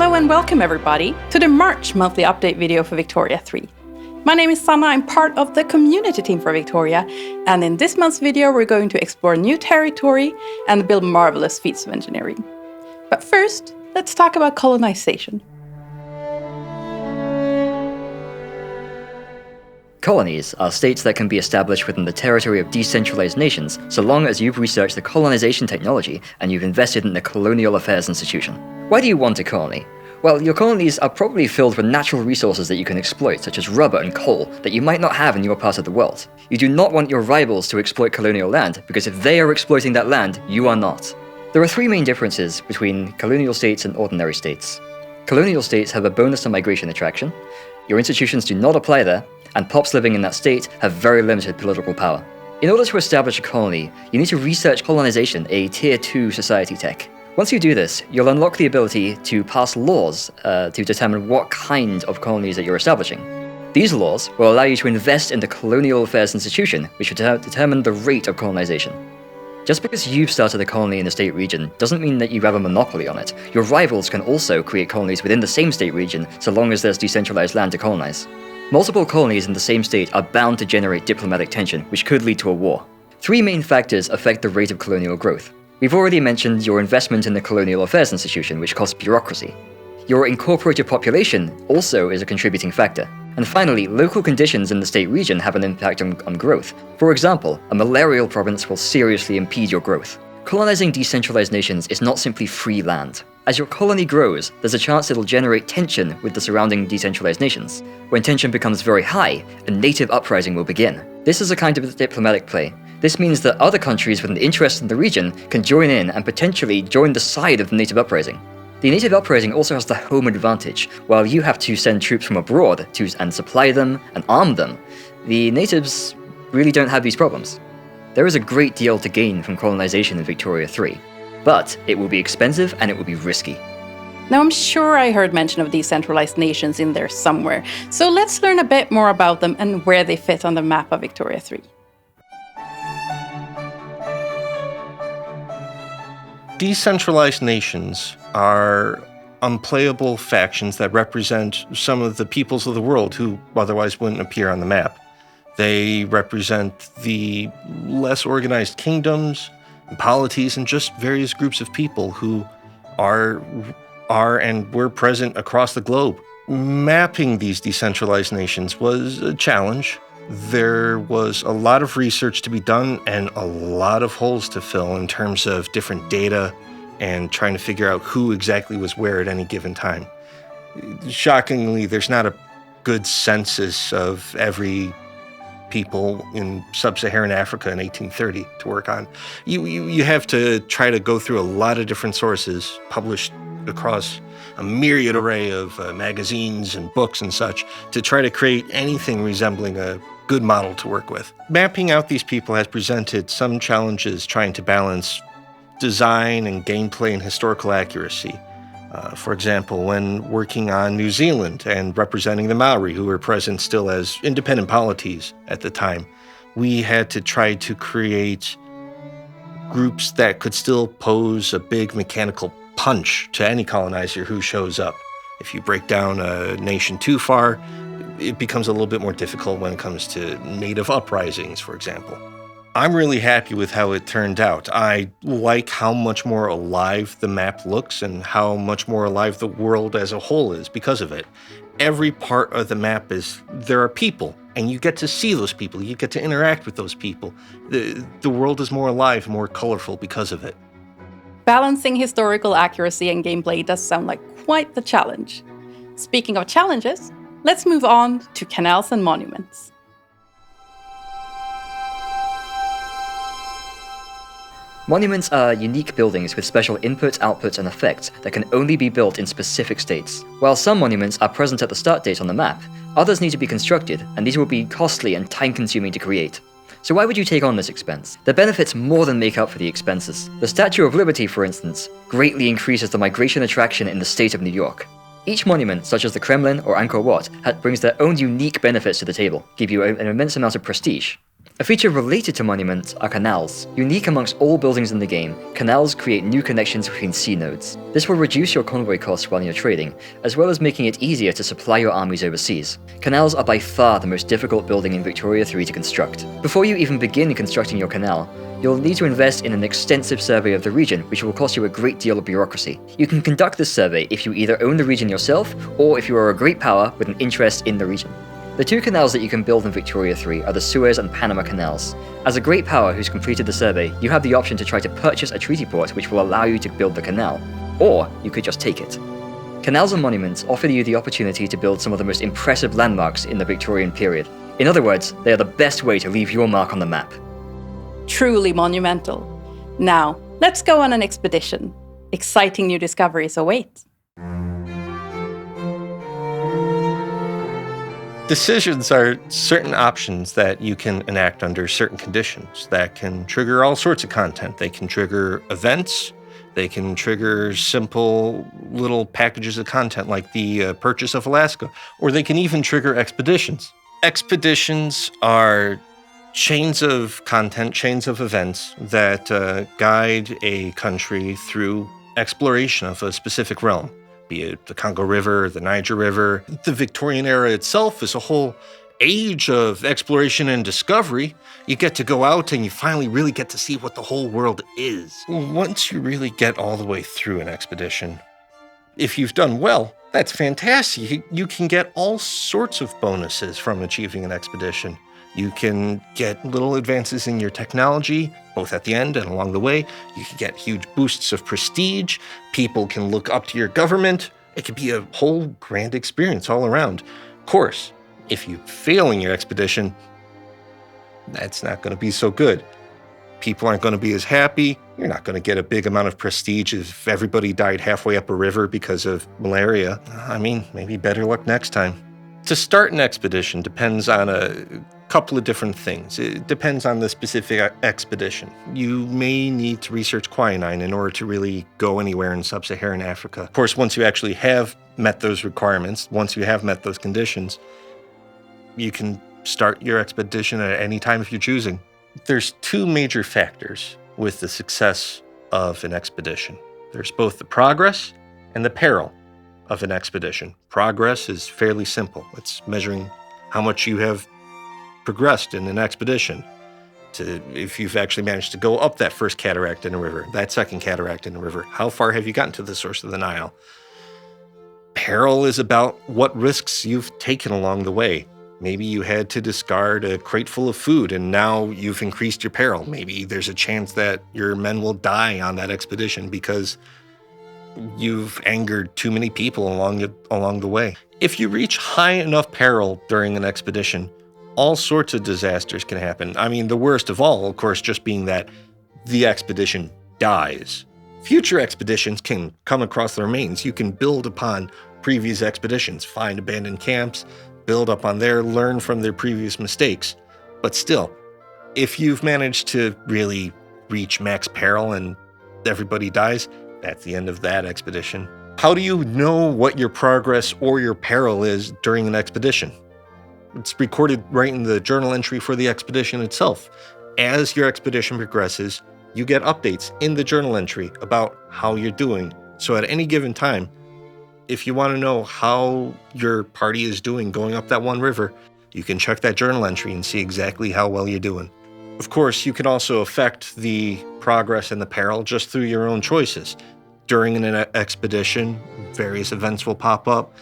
Hello and welcome everybody to the March monthly update video for Victoria 3. My name is Sanna, I'm part of the community team for Victoria, and in this month's video we're going to explore new territory and build marvelous feats of engineering. But first, let's talk about colonization. Colonies are states that can be established within the territory of decentralized nations so long as you've researched the colonization technology and you've invested in the colonial affairs institution. Why do you want a colony? Well, your colonies are probably filled with natural resources that you can exploit, such as rubber and coal, that you might not have in your part of the world. You do not want your rivals to exploit colonial land, because if they are exploiting that land, you are not. There are three main differences between colonial states and ordinary states. Colonial states have a bonus on migration attraction, your institutions do not apply there, and pops living in that state have very limited political power. In order to establish a colony, you need to research colonization, a Tier 2 society tech. Once you do this, you'll unlock the ability to pass laws to determine what kind of colonies that you're establishing. These laws will allow you to invest in the colonial affairs institution, which will determine the rate of colonization. Just because you've started a colony in a state region doesn't mean that you have a monopoly on it. Your rivals can also create colonies within the same state region so long as there's decentralized land to colonize. Multiple colonies in the same state are bound to generate diplomatic tension, which could lead to a war. Three main factors affect the rate of colonial growth. We've already mentioned your investment in the colonial affairs institution, which costs bureaucracy. Your incorporated population also is a contributing factor. And finally, local conditions in the state region have an impact on growth. For example, a malarial province will seriously impede your growth. Colonizing decentralized nations is not simply free land. As your colony grows, there's a chance it'll generate tension with the surrounding decentralized nations. When tension becomes very high, a native uprising will begin. This is a kind of diplomatic play. This means that other countries with an interest in the region can join in and potentially join the side of the native uprising. The native uprising also has the home advantage. While you have to send troops from abroad and supply them and arm them, the natives really don't have these problems. There is a great deal to gain from colonization in Victoria 3, but it will be expensive and it will be risky. Now I'm sure I heard mention of decentralized nations in there somewhere, so let's learn a bit more about them and where they fit on the map of Victoria 3. Decentralized nations are unplayable factions that represent some of the peoples of the world who otherwise wouldn't appear on the map. They represent the less organized kingdoms, and polities, and just various groups of people who are and were present across the globe. Mapping these decentralized nations was a challenge. There was a lot of research to be done and a lot of holes to fill in terms of different data and trying to figure out who exactly was where at any given time. Shockingly, there's not a good census of every people in sub-Saharan Africa in 1830 to work on. You have to try to go through a lot of different sources published across a myriad array of magazines and books and such to try to create anything resembling a good model to work with. Mapping out these people has presented some challenges trying to balance design and gameplay and historical accuracy. For example, when working on New Zealand and representing the Maori, who were present still as independent polities at the time, we had to try to create groups that could still pose a big mechanical punch to any colonizer who shows up. If you break down a nation too far, it becomes a little bit more difficult when it comes to native uprisings, for example. I'm really happy with how it turned out. I like how much more alive the map looks and how much more alive the world as a whole is because of it. Every part of the map there are people, and you get to see those people. You get to interact with those people. The world is more alive, more colorful because of it. Balancing historical accuracy and gameplay does sound like quite the challenge. Speaking of challenges, let's move on to canals and monuments. Monuments are unique buildings with special inputs, outputs, and effects that can only be built in specific states. While some monuments are present at the start date on the map, others need to be constructed, and these will be costly and time-consuming to create. So why would you take on this expense? The benefits more than make up for the expenses. The Statue of Liberty, for instance, greatly increases the migration attraction in the state of New York. Each monument, such as the Kremlin or Angkor Wat, brings their own unique benefits to the table, give you an immense amount of prestige. A feature related to monuments are canals. Unique amongst all buildings in the game, canals create new connections between sea nodes. This will reduce your convoy costs while you're trading, as well as making it easier to supply your armies overseas. Canals are by far the most difficult building in Victoria 3 to construct. Before you even begin constructing your canal, you'll need to invest in an extensive survey of the region, which will cost you a great deal of bureaucracy. You can conduct this survey if you either own the region yourself, or if you are a great power with an interest in the region. The two canals that you can build in Victoria 3 are the Suez and Panama canals. As a great power who's completed the survey, you have the option to try to purchase a treaty port which will allow you to build the canal, or you could just take it. Canals and monuments offer you the opportunity to build some of the most impressive landmarks in the Victorian period. In other words, they are the best way to leave your mark on the map. Truly monumental. Now, let's go on an expedition. Exciting new discoveries await. Decisions are certain options that you can enact under certain conditions that can trigger all sorts of content. They can trigger events. They can trigger simple little packages of content like the purchase of Alaska, or they can even trigger expeditions. Expeditions are chains of content, chains of events that guide a country through exploration of a specific realm. Be it the Congo River, the Niger River. The Victorian era itself is a whole age of exploration and discovery. You get to go out and you finally really get to see what the whole world is. Once you really get all the way through an expedition, if you've done well, that's fantastic. You can get all sorts of bonuses from achieving an expedition. You can get little advances in your technology, both at the end and along the way. You can get huge boosts of prestige. People can look up to your government. It could be a whole grand experience all around. Of course, if you fail in your expedition, that's not going to be so good. People aren't going to be as happy. You're not going to get a big amount of prestige if everybody died halfway up a river because of malaria. I mean, maybe better luck next time. To start an expedition depends on a couple of different things. It depends on the specific expedition. You may need to research quinine in order to really go anywhere in sub-Saharan Africa. Of course, once you actually have met those requirements, once you have met those conditions, you can start your expedition at any time if you're choosing. There's two major factors with the success of an expedition. There's both the progress and the peril of an expedition. Progress is fairly simple. It's measuring how much you have progressed in an expedition. If you've actually managed to go up that first cataract in a river, that second cataract in a river, how far have you gotten to the source of the Nile? Peril is about what risks you've taken along the way. Maybe you had to discard a crate full of food and now you've increased your peril. Maybe there's a chance that your men will die on that expedition because you've angered too many people along the way. If you reach high enough peril during an expedition, all sorts of disasters can happen. I mean, the worst of all, of course, just being that the expedition dies. Future expeditions can come across the remains. You can build upon previous expeditions, find abandoned camps, build up on there, learn from their previous mistakes. But still, if you've managed to really reach max peril and everybody dies, that's the end of that expedition. How do you know what your progress or your peril is during an expedition? It's recorded right in the journal entry for the expedition itself. As your expedition progresses, you get updates in the journal entry about how you're doing. So at any given time, if you want to know how your party is doing going up that one river, you can check that journal entry and see exactly how well you're doing. Of course, you can also affect the progress and the peril just through your own choices. During an expedition, various events will pop up.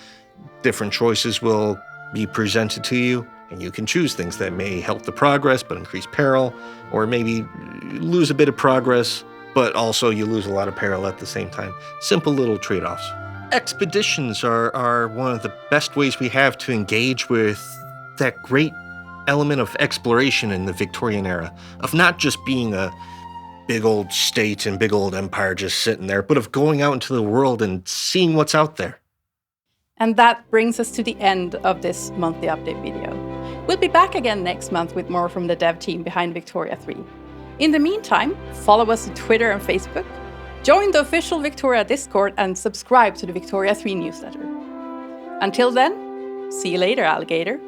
Different choices will be presented to you, and you can choose things that may help the progress but increase peril, or maybe lose a bit of progress, but also you lose a lot of peril at the same time. Simple little trade-offs. Expeditions are one of the best ways we have to engage with that great element of exploration in the Victorian era, of not just being a big old state and big old empire just sitting there, but of going out into the world and seeing what's out there. And that brings us to the end of this monthly update video. We'll be back again next month with more from the dev team behind Victoria 3. In the meantime, follow us on Twitter and Facebook, join the official Victoria Discord, and subscribe to the Victoria 3 newsletter. Until then, see you later, alligator.